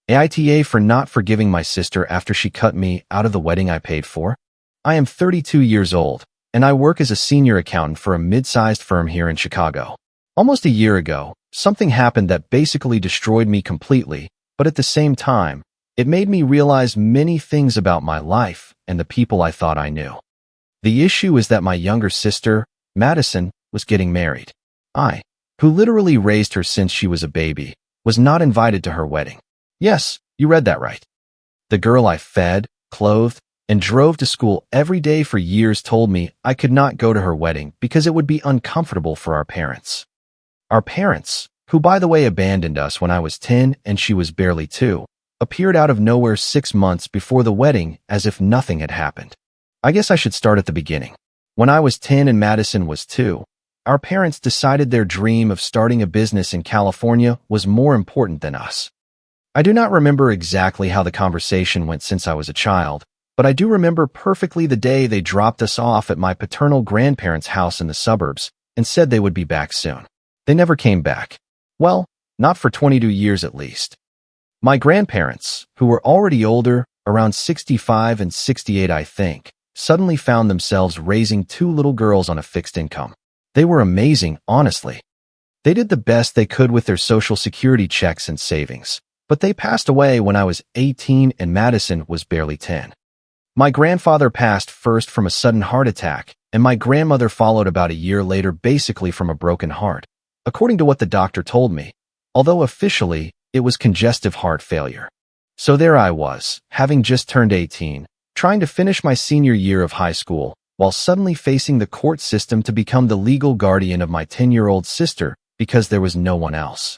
AITA for not forgiving my sister after she cut me out of the wedding I paid for? I am 32 years old, and I work as a senior accountant for a mid-sized firm here in Chicago. Almost a year ago, something happened that basically destroyed me completely, but at the same time, it made me realize many things about my life and the people I thought I knew. The issue is that my younger sister, Madison, was getting married. I, who literally raised her since she was a baby, was not invited to her wedding. Yes, you read that right. The girl I fed, clothed, and drove to school every day for years told me I could not go to her wedding because it would be uncomfortable for our parents. Our parents, who by the way abandoned us when I was 10 and she was barely 2, appeared out of nowhere 6 months before the wedding as if nothing had happened. I guess I should start at the beginning. When I was 10 and Madison was 2, our parents decided their dream of starting a business in California was more important than us. I do not remember exactly how the conversation went since I was a child, but I do remember perfectly the day they dropped us off at my paternal grandparents' house in the suburbs and said they would be back soon. They never came back. Well, not for 22 years at least. My grandparents, who were already older, around 65 and 68 I think, suddenly found themselves raising 2 little girls on a fixed income. They were amazing, honestly. They did the best they could with their Social Security checks and savings, but they passed away when I was 18 and Madison was barely 10. My grandfather passed first from a sudden heart attack, and my grandmother followed about a year later basically from a broken heart, according to what the doctor told me, although officially it was congestive heart failure. So there I was, having just turned 18, trying to finish my senior year of high school, while suddenly facing the court system to become the legal guardian of my 10-year-old sister because there was no one else.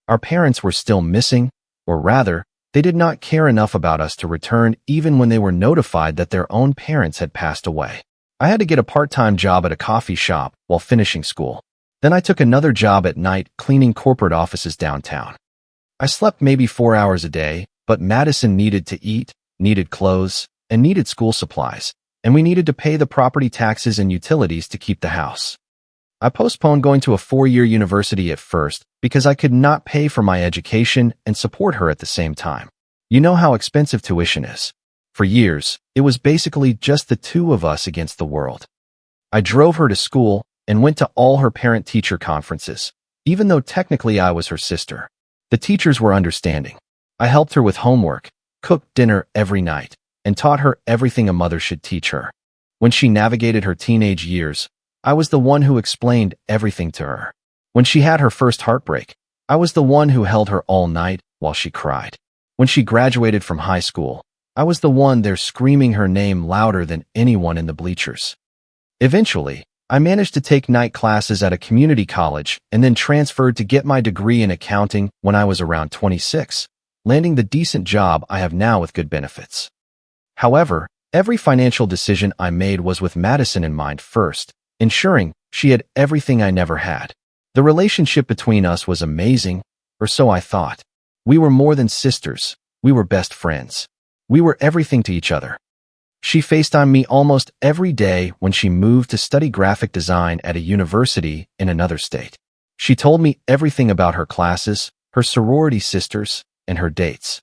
Our parents were still missing, or rather, they did not care enough about us to return even when they were notified that their own parents had passed away. I had to get a part-time job at a coffee shop while finishing school. Then I took another job at night cleaning corporate offices downtown. I slept maybe 4 hours a day, but Madison needed to eat, needed clothes, and needed school supplies, and we needed to pay the property taxes and utilities to keep the house. I postponed going to a 4-year university at first because I could not pay for my education and support her at the same time. You know how expensive tuition is. For years, it was basically just the 2 of us against the world. I drove her to school and went to all her parent-teacher conferences, even though technically I was her sister. The teachers were understanding. I helped her with homework, cooked dinner every night, and taught her everything a mother should teach her. When she navigated her teenage years, I was the one who explained everything to her. When she had her first heartbreak, I was the one who held her all night while she cried. When she graduated from high school, I was the one there screaming her name louder than anyone in the bleachers. Eventually, I managed to take night classes at a community college and then transferred to get my degree in accounting when I was around 26, landing the decent job I have now with good benefits. However, every financial decision I made was with Madison in mind first, ensuring she had everything I never had. The relationship between us was amazing, or so I thought. We were more than sisters, we were best friends. We were everything to each other. She FaceTimed me almost every day when she moved to study graphic design at a university in another state. She told me everything about her classes, her sorority sisters, and her dates.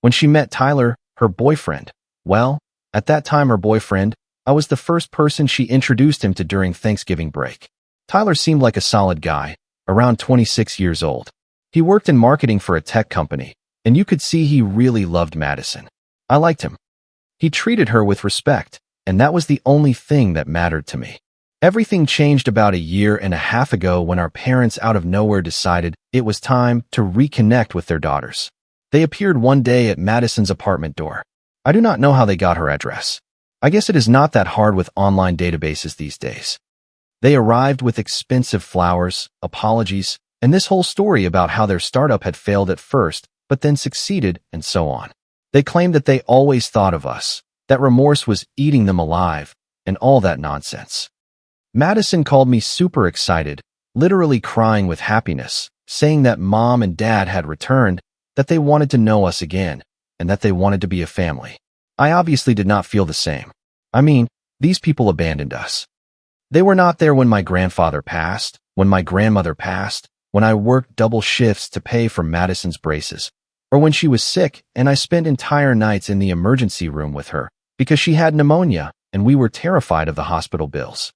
When she met Tyler, her boyfriend, well, at that time her boyfriend, I was the first person she introduced him to during Thanksgiving break. Tyler seemed like a solid guy, around 26 years old. He worked in marketing for a tech company, and you could see he really loved Madison. I liked him. He treated her with respect, and that was the only thing that mattered to me. Everything changed about a year and a half ago when our parents out of nowhere decided it was time to reconnect with their daughters. They appeared one day at Madison's apartment door. I do not know how they got her address. I guess it is not that hard with online databases these days. They arrived with expensive flowers, apologies, and this whole story about how their startup had failed at first, but then succeeded, and so on. They claimed that they always thought of us, that remorse was eating them alive, and all that nonsense. Madison called me super excited, literally crying with happiness, saying that Mom and Dad had returned, that they wanted to know us again, and that they wanted to be a family. I obviously did not feel the same. I mean, these people abandoned us. They were not there when my grandfather passed, when my grandmother passed, when I worked double shifts to pay for Madison's braces, Or when she was sick and I spent entire nights in the emergency room with her because she had pneumonia and we were terrified of the hospital bills.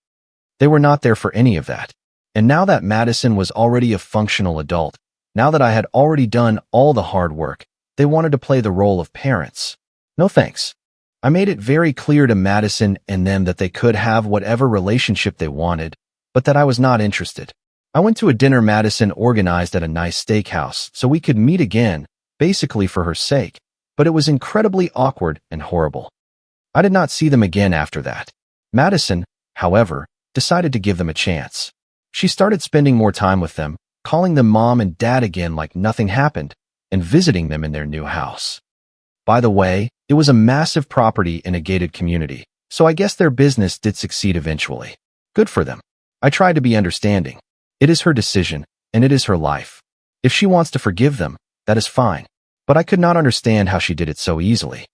They were not there for any of that. And now that Madison was already a functional adult, now that I had already done all the hard work, they wanted to play the role of parents. No thanks. I made it very clear to Madison and them that they could have whatever relationship they wanted, but that I was not interested. I went to a dinner Madison organized at a nice steakhouse so we could meet again, basically for her sake, but it was incredibly awkward and horrible. I did not see them again after that. Madison, however, decided to give them a chance. She started spending more time with them, calling them mom and dad again like nothing happened, and visiting them in their new house. By the way, it was a massive property in a gated community, so I guess their business did succeed eventually. Good for them. I tried to be understanding. It is her decision, and it is her life. If she wants to forgive them, that is fine. But I could not understand how she did it so easily.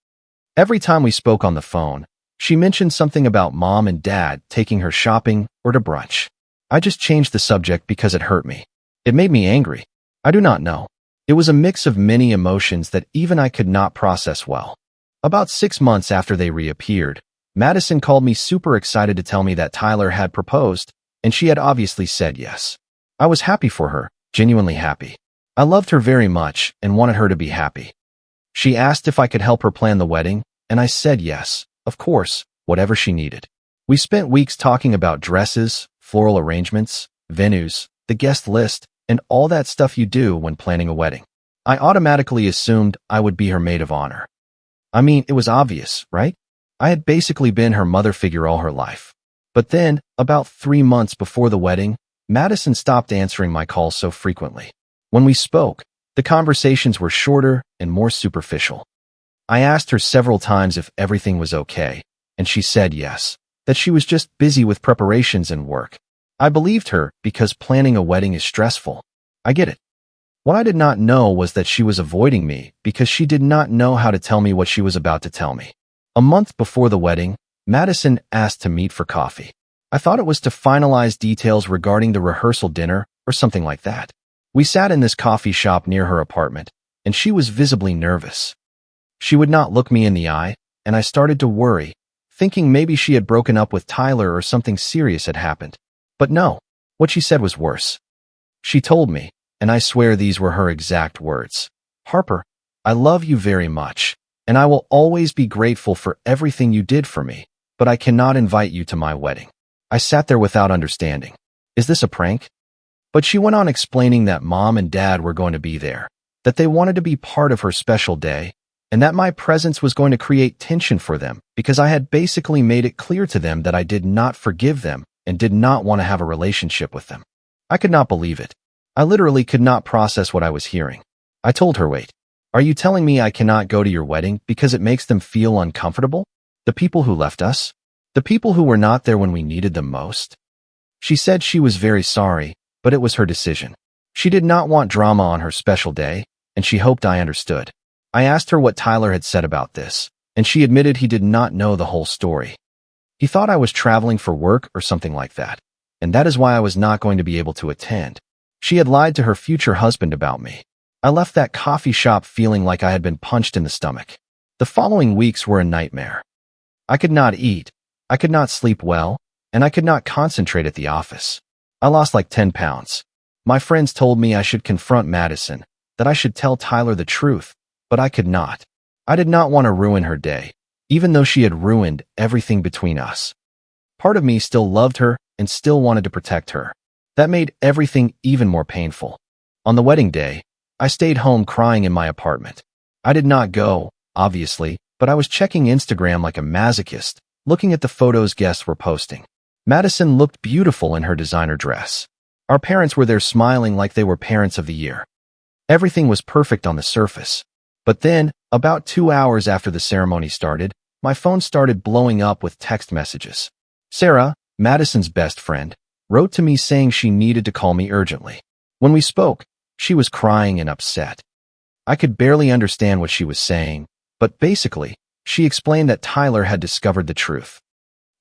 Every time we spoke on the phone, she mentioned something about mom and dad taking her shopping or to brunch. I just changed the subject because it hurt me. It made me angry. I do not know. It was a mix of many emotions that even I could not process well. About 6 months after they reappeared, Madison called me super excited to tell me that Tyler had proposed, and she had obviously said yes. I was happy for her, genuinely happy. I loved her very much and wanted her to be happy. She asked if I could help her plan the wedding, and I said yes, of course, whatever she needed. We spent weeks talking about dresses, floral arrangements, venues, the guest list, and all that stuff you do when planning a wedding. I automatically assumed I would be her maid of honor. I mean, it was obvious, right? I had basically been her mother figure all her life. But then, about 3 months before the wedding, Madison stopped answering my calls so frequently. When we spoke, the conversations were shorter and more superficial. I asked her several times if everything was okay, and she said yes, that she was just busy with preparations and work. I believed her because planning a wedding is stressful. I get it. What I did not know was that she was avoiding me because she did not know how to tell me what she was about to tell me. A month before the wedding, Madison asked to meet for coffee. I thought it was to finalize details regarding the rehearsal dinner or something like that. We sat in this coffee shop near her apartment, and she was visibly nervous. She would not look me in the eye, and I started to worry, thinking maybe she had broken up with Tyler or something serious had happened. But no, what she said was worse. She told me, and I swear these were her exact words, "Harper, I love you very much, and I will always be grateful for everything you did for me, but I cannot invite you to my wedding." I sat there without understanding. Is this a prank? But she went on explaining that mom and dad were going to be there, that they wanted to be part of her special day, and that my presence was going to create tension for them because I had basically made it clear to them that I did not forgive them and did not want to have a relationship with them. I could not believe it. I literally could not process what I was hearing. I told her, wait, are you telling me I cannot go to your wedding because it makes them feel uncomfortable? The people who left us? The people who were not there when we needed them most? She said she was very sorry, but it was her decision. She did not want drama on her special day, and she hoped I understood. I asked her what Tyler had said about this, and she admitted he did not know the whole story. He thought I was traveling for work or something like that, and that is why I was not going to be able to attend. She had lied to her future husband about me. I left that coffee shop feeling like I had been punched in the stomach. The following weeks were a nightmare. I could not eat, I could not sleep well, and I could not concentrate at the office. I lost like 10 pounds. My friends told me I should confront Madison, that I should tell Tyler the truth, but I could not. I did not want to ruin her day, even though she had ruined everything between us. Part of me still loved her and still wanted to protect her. That made everything even more painful. On the wedding day, I stayed home crying in my apartment. I did not go, obviously, but I was checking Instagram like a masochist, looking at the photos guests were posting. Madison looked beautiful in her designer dress. Our parents were there smiling like they were parents of the year. Everything was perfect on the surface. But then, about 2 hours after the ceremony started, my phone started blowing up with text messages. Sarah, Madison's best friend, wrote to me saying she needed to call me urgently. When we spoke, she was crying and upset. I could barely understand what she was saying, but basically, she explained that Tyler had discovered the truth.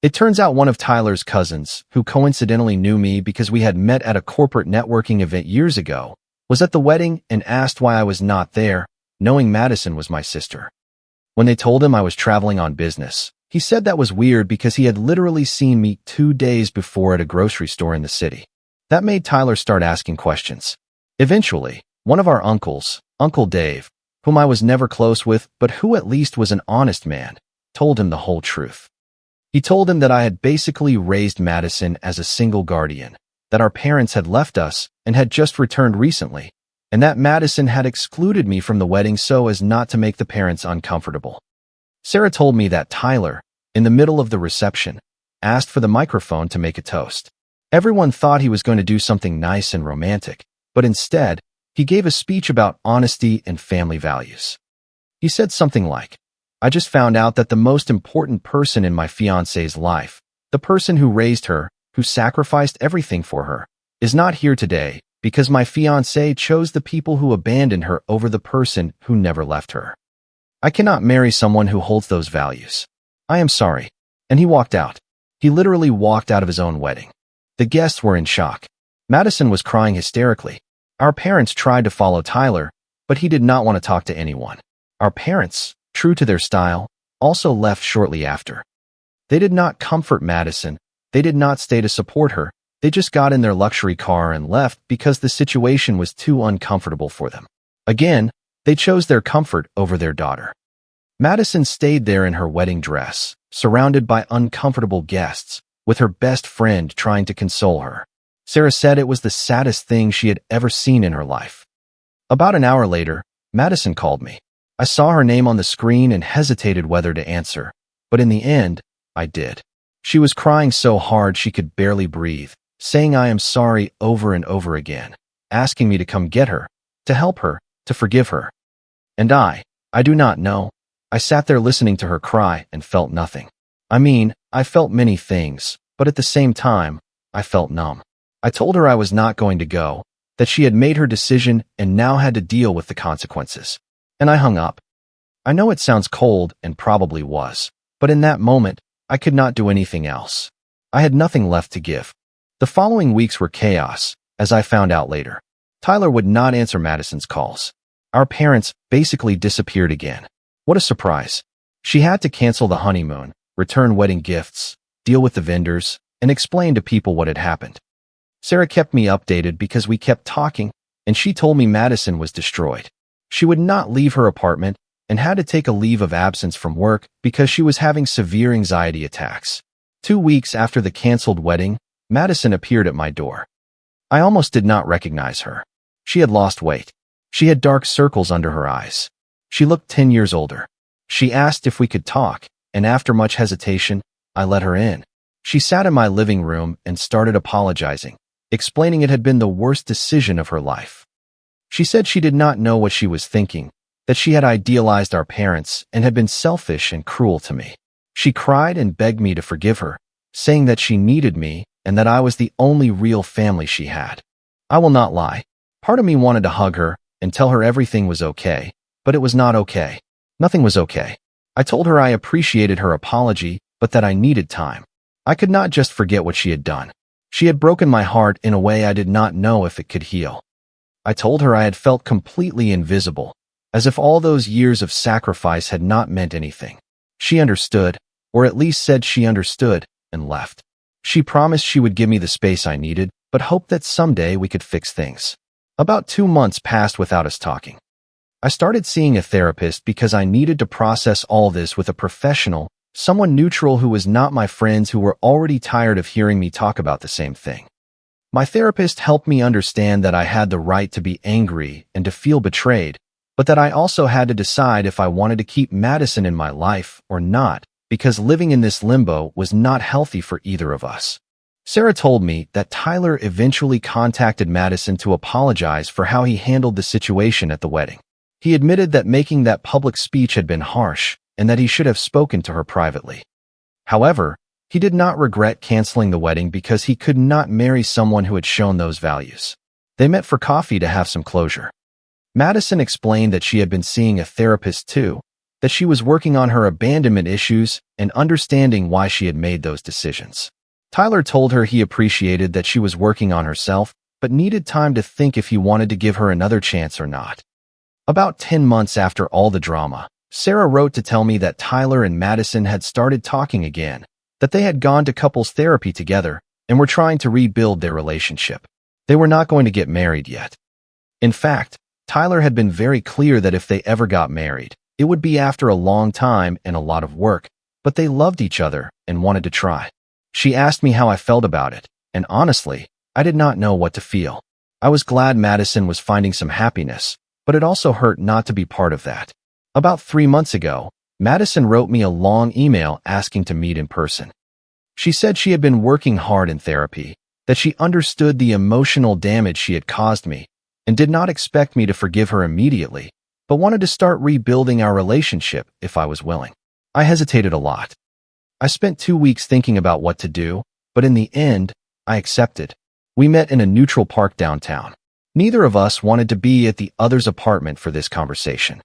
It turns out one of Tyler's cousins, who coincidentally knew me because we had met at a corporate networking event years ago, was at the wedding and asked why I was not there, knowing Madison was my sister. When they told him I was traveling on business, he said that was weird because he had literally seen me 2 days before at a grocery store in the city. That made Tyler start asking questions. Eventually, one of our uncles, Uncle Dave, whom I was never close with but who at least was an honest man, told him the whole truth. He told him that I had basically raised Madison as a single guardian, that our parents had left us and had just returned recently, and that Madison had excluded me from the wedding so as not to make the parents uncomfortable. Sarah told me that Tyler, in the middle of the reception, asked for the microphone to make a toast. Everyone thought he was going to do something nice and romantic, but instead, he gave a speech about honesty and family values. He said something like, "I just found out that the most important person in my fiancé's life, the person who raised her, who sacrificed everything for her, is not here today because my fiancé chose the people who abandoned her over the person who never left her. I cannot marry someone who holds those values. I am sorry." And he walked out. He literally walked out of his own wedding. The guests were in shock. Madison was crying hysterically. Our parents tried to follow Tyler, but he did not want to talk to anyone. Our parents, true to their style, also left shortly after. They did not comfort Madison. They did not stay to support her. They just got in their luxury car and left because the situation was too uncomfortable for them. Again, they chose their comfort over their daughter. Madison stayed there in her wedding dress, surrounded by uncomfortable guests, with her best friend trying to console her. Sarah said it was the saddest thing she had ever seen in her life. About an hour later, Madison called me. I saw her name on the screen and hesitated whether to answer, but in the end, I did. She was crying so hard she could barely breathe, saying I am sorry over and over again, asking me to come get her, to help her, to forgive her. And I do not know. I sat there listening to her cry and felt nothing. I mean, I felt many things, but at the same time, I felt numb. I told her I was not going to go, that she had made her decision and now had to deal with the consequences. And I hung up. I know it sounds cold and probably was, but in that moment, I could not do anything else. I had nothing left to give. The following weeks were chaos, as I found out later. Tyler would not answer Madison's calls. Our parents basically disappeared again. What a surprise. She had to cancel the honeymoon, return wedding gifts, deal with the vendors, and explain to people what had happened. Sarah kept me updated because we kept talking, and she told me Madison was destroyed. She would not leave her apartment and had to take a leave of absence from work because she was having severe anxiety attacks. 2 weeks after the canceled wedding, Madison appeared at my door. I almost did not recognize her. She had lost weight. She had dark circles under her eyes. She looked 10 years older. She asked if we could talk, and after much hesitation, I let her in. She sat in my living room and started apologizing, explaining it had been the worst decision of her life. She said she did not know what she was thinking, that she had idealized our parents and had been selfish and cruel to me. She cried and begged me to forgive her, saying that she needed me and that I was the only real family she had. I will not lie. Part of me wanted to hug her and tell her everything was okay, but it was not okay. Nothing was okay. I told her I appreciated her apology, but that I needed time. I could not just forget what she had done. She had broken my heart in a way I did not know if it could heal. I told her I had felt completely invisible, as if all those years of sacrifice had not meant anything. She understood, or at least said she understood, and left. She promised she would give me the space I needed, but hoped that someday we could fix things. About 2 months passed without us talking. I started seeing a therapist because I needed to process all this with a professional, someone neutral who was not my friends who were already tired of hearing me talk about the same thing. My therapist helped me understand that I had the right to be angry and to feel betrayed, but that I also had to decide if I wanted to keep Madison in my life or not, because living in this limbo was not healthy for either of us. Sarah told me that Tyler eventually contacted Madison to apologize for how he handled the situation at the wedding. He admitted that making that public speech had been harsh and that he should have spoken to her privately. However, he did not regret canceling the wedding because he could not marry someone who had shown those values. They met for coffee to have some closure. Madison explained that she had been seeing a therapist too, that she was working on her abandonment issues and understanding why she had made those decisions. Tyler told her he appreciated that she was working on herself, but needed time to think if he wanted to give her another chance or not. About 10 months after all the drama, Sarah wrote to tell me that Tyler and Madison had started talking again, that they had gone to couples therapy together and were trying to rebuild their relationship. They were not going to get married yet. In fact, Tyler had been very clear that if they ever got married, it would be after a long time and a lot of work, but they loved each other and wanted to try. She asked me how I felt about it, and honestly, I did not know what to feel. I was glad Madison was finding some happiness, but it also hurt not to be part of that. About 3 months ago, Madison wrote me a long email asking to meet in person. She said she had been working hard in therapy, that she understood the emotional damage she had caused me, and did not expect me to forgive her immediately, but wanted to start rebuilding our relationship if I was willing. I hesitated a lot. I spent 2 weeks thinking about what to do, but in the end, I accepted. We met in a neutral park downtown. Neither of us wanted to be at the other's apartment for this conversation.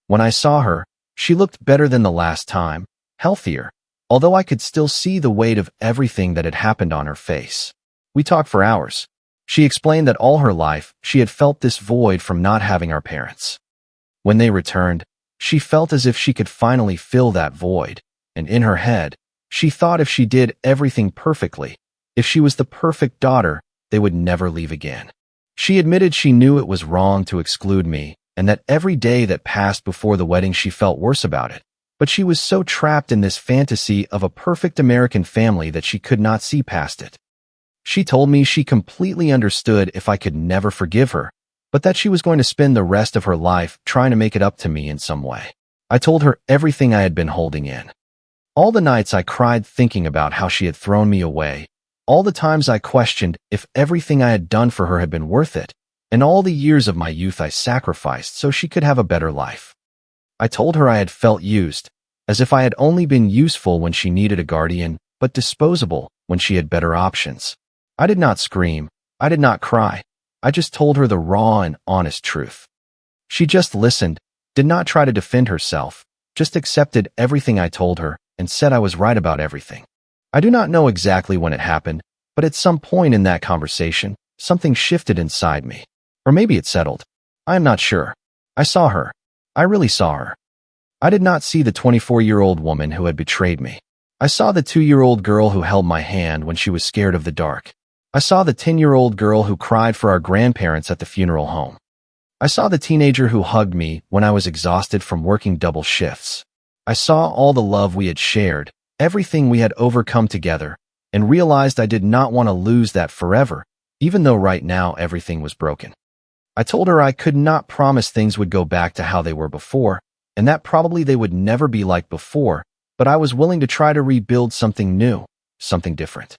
When I saw her, she looked better than the last time, healthier, although I could still see the weight of everything that had happened on her face. We talked for hours. She explained that all her life, she had felt this void from not having our parents. When they returned, she felt as if she could finally fill that void, and in her head, she thought if she did everything perfectly, if she was the perfect daughter, they would never leave again. She admitted she knew it was wrong to exclude me, and that every day that passed before the wedding she felt worse about it, but she was so trapped in this fantasy of a perfect American family that she could not see past it. She told me she completely understood if I could never forgive her, but that she was going to spend the rest of her life trying to make it up to me in some way. I told her everything I had been holding in. All the nights I cried thinking about how she had thrown me away, all the times I questioned if everything I had done for her had been worth it, and all the years of my youth I sacrificed so she could have a better life. I told her I had felt used, as if I had only been useful when she needed a guardian, but disposable when she had better options. I did not scream. I did not cry. I just told her the raw and honest truth. She just listened, did not try to defend herself, just accepted everything I told her and said I was right about everything. I do not know exactly when it happened, but at some point in that conversation, something shifted inside me. Or maybe it settled. I am not sure. I saw her. I really saw her. I did not see the 24-year-old woman who had betrayed me. I saw the 2-year-old girl who held my hand when she was scared of the dark. I saw the 10-year-old girl who cried for our grandparents at the funeral home. I saw the teenager who hugged me when I was exhausted from working double shifts. I saw all the love we had shared, everything we had overcome together, and realized I did not want to lose that forever, even though right now everything was broken. I told her I could not promise things would go back to how they were before, and that probably they would never be like before, but I was willing to try to rebuild something new, something different.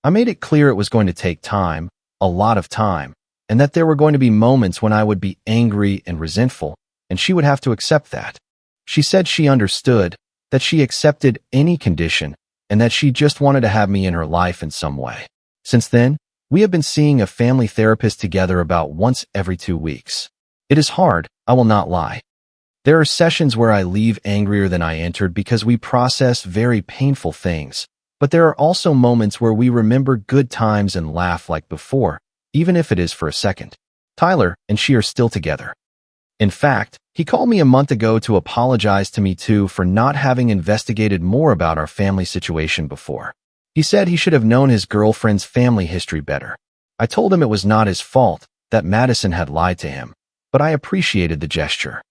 I made it clear it was going to take time, a lot of time, and that there were going to be moments when I would be angry and resentful, and she would have to accept that. She said she understood, that she accepted any condition, and that she just wanted to have me in her life in some way. Since then, we have been seeing a family therapist together about once every 2 weeks. It is hard, I will not lie. There are sessions where I leave angrier than I entered because we process very painful things, but there are also moments where we remember good times and laugh like before, even if it is for a second. Tyler and she are still together. In fact, he called me a month ago to apologize to me too for not having investigated more about our family situation before. He said he should have known his girlfriend's family history better. I told him it was not his fault, that Madison had lied to him, but I appreciated the gesture.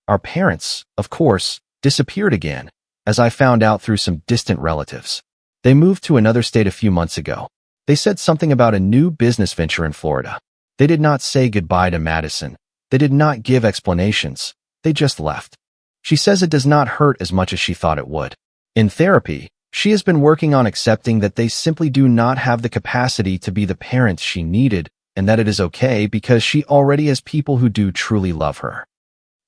Our parents, of course, disappeared again, as I found out through some distant relatives. They moved to another state a few months ago. They said something about a new business venture in Florida. They did not say goodbye to Madison. They did not give explanations. They just left. She says it does not hurt as much as she thought it would. In therapy, she has been working on accepting that they simply do not have the capacity to be the parents she needed, and that it is okay because she already has people who do truly love her.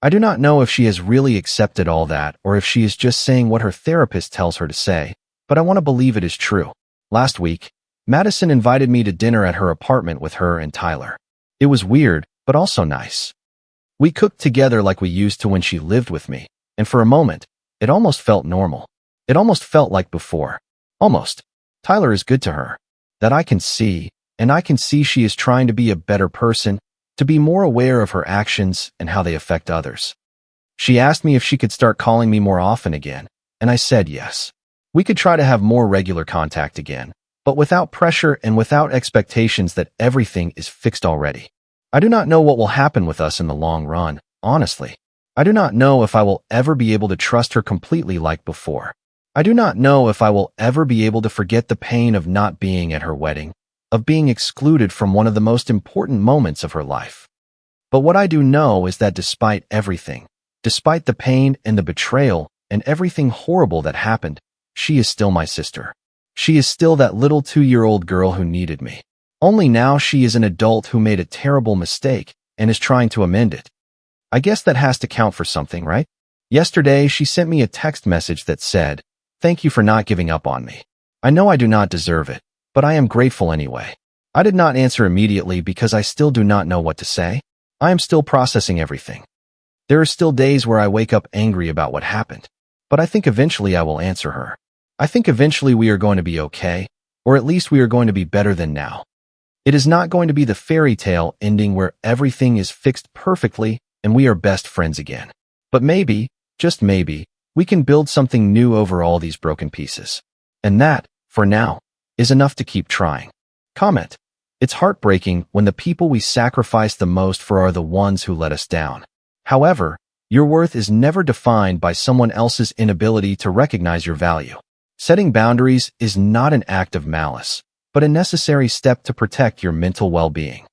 I do not know if she has really accepted all that or if she is just saying what her therapist tells her to say, but I want to believe it is true. Last week, Madison invited me to dinner at her apartment with her and Tyler. It was weird, but also nice. We cooked together like we used to when she lived with me, and for a moment, it almost felt normal. It almost felt like before. Almost. Tyler is good to her. That I can see, and I can see she is trying to be a better person, to be more aware of her actions and how they affect others. She asked me if she could start calling me more often again, and I said yes. We could try to have more regular contact again, but without pressure and without expectations that everything is fixed already. I do not know what will happen with us in the long run, honestly. I do not know if I will ever be able to trust her completely like before. I do not know if I will ever be able to forget the pain of not being at her wedding, of being excluded from one of the most important moments of her life. But what I do know is that despite everything, despite the pain and the betrayal and everything horrible that happened, she is still my sister. She is still that little 2-year-old girl who needed me. Only now she is an adult who made a terrible mistake and is trying to amend it. I guess that has to count for something, right? Yesterday, she sent me a text message that said, "Thank you for not giving up on me. I know I do not deserve it, but I am grateful anyway." I did not answer immediately because I still do not know what to say. I am still processing everything. There are still days where I wake up angry about what happened, but I think eventually I will answer her. I think eventually we are going to be okay, or at least we are going to be better than now. It is not going to be the fairy tale ending where everything is fixed perfectly and we are best friends again. But maybe, just maybe, we can build something new over all these broken pieces. And that, for now, is enough to keep trying. Comment. It's heartbreaking when the people we sacrifice the most for are the ones who let us down. However, your worth is never defined by someone else's inability to recognize your value. Setting boundaries is not an act of malice, but a necessary step to protect your mental well-being.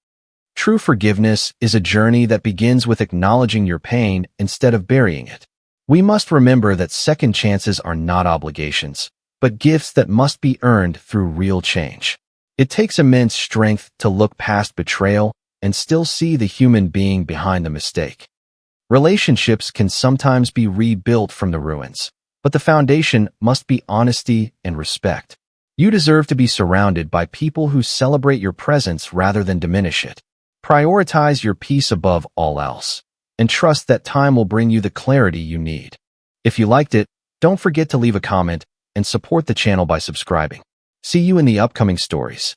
True forgiveness is a journey that begins with acknowledging your pain instead of burying it. We must remember that second chances are not obligations, but gifts that must be earned through real change. It takes immense strength to look past betrayal and still see the human being behind the mistake. Relationships can sometimes be rebuilt from the ruins, but the foundation must be honesty and respect. You deserve to be surrounded by people who celebrate your presence rather than diminish it. Prioritize your peace above all else, and trust that time will bring you the clarity you need. If you liked it, don't forget to leave a comment and support the channel by subscribing. See you in the upcoming stories.